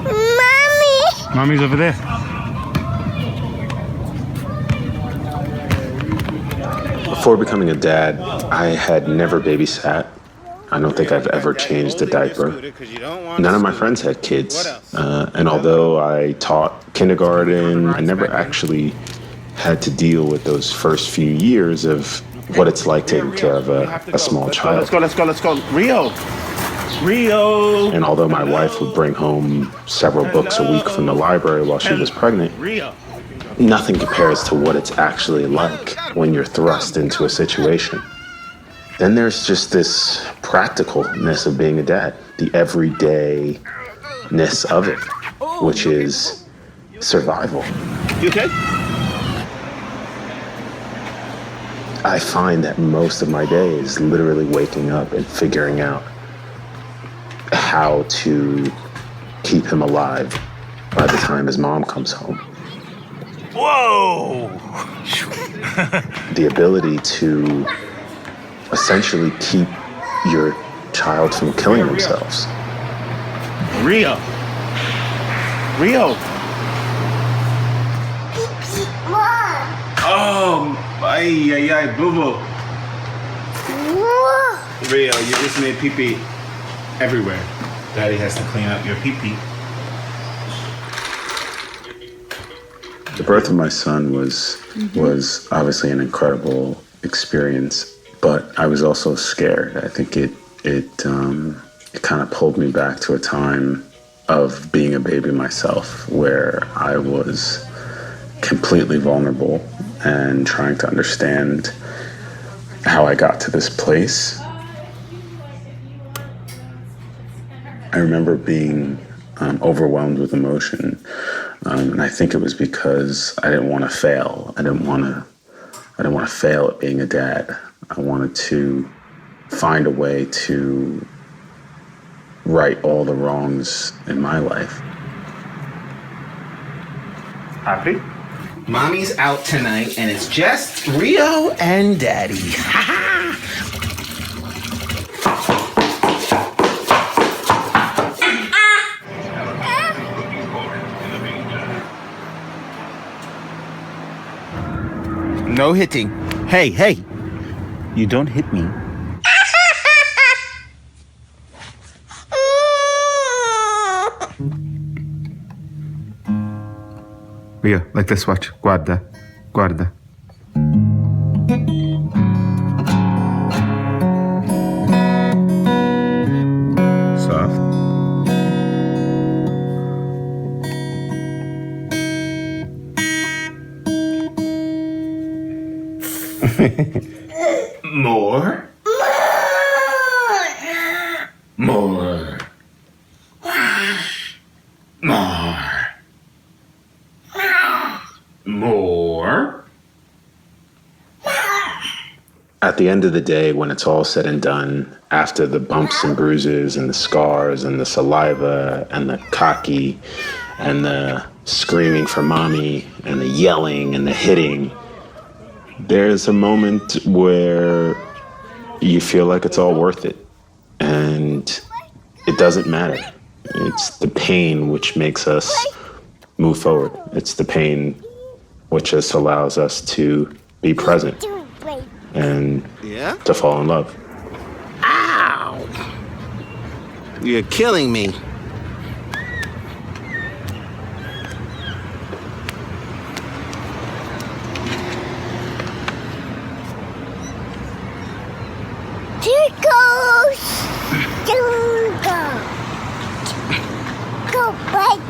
Mommy! Mommy's over there. Before becoming a dad, I had never babysat. I don't think I've ever changed a diaper. None of my friends had kids. And although I taught kindergarten, I never actually had to deal with those first few years of what it's like taking care of a small child. Let's go. Rio! And although my wife would bring home several books a week from the library while she was pregnant, nothing compares to what it's actually like when you're thrust into a situation. Then there's just this practicalness of being a dad, the everydayness of it, which is survival. You okay? I find that most of my day is literally waking up and figuring out how to keep him alive by the time his mom comes home. Whoa! The ability to essentially keep your child from killing themselves. Rio! Oh, ay, boo-boo. Rio, you just made pee-pee everywhere. Daddy has to clean up your pee-pee. The birth of my son was obviously an incredible experience, but I was also scared. I think it kind of pulled me back to a time of being a baby myself, where I was completely vulnerable and trying to understand how I got to this place. I remember being overwhelmed with emotion, and I think it was because I didn't want to fail. I didn't want to fail at being a dad. I wanted to find a way to right all the wrongs in my life. Happy? Mommy's out tonight, and it's just Rio and Daddy. No hitting. Hey, you don't hit me. Rio, like this, watch. Guarda. Soft. More. At the end of the day, when it's all said and done, after the bumps and bruises and the scars and the saliva and the cocky and the screaming for mommy and the yelling and the hitting, there's a moment where you feel like it's all worth it. And it doesn't matter. It's the pain which makes us move forward. It's the pain which just allows us to be present and to fall in love. Ow! You're killing me. Here goes. Go, bud.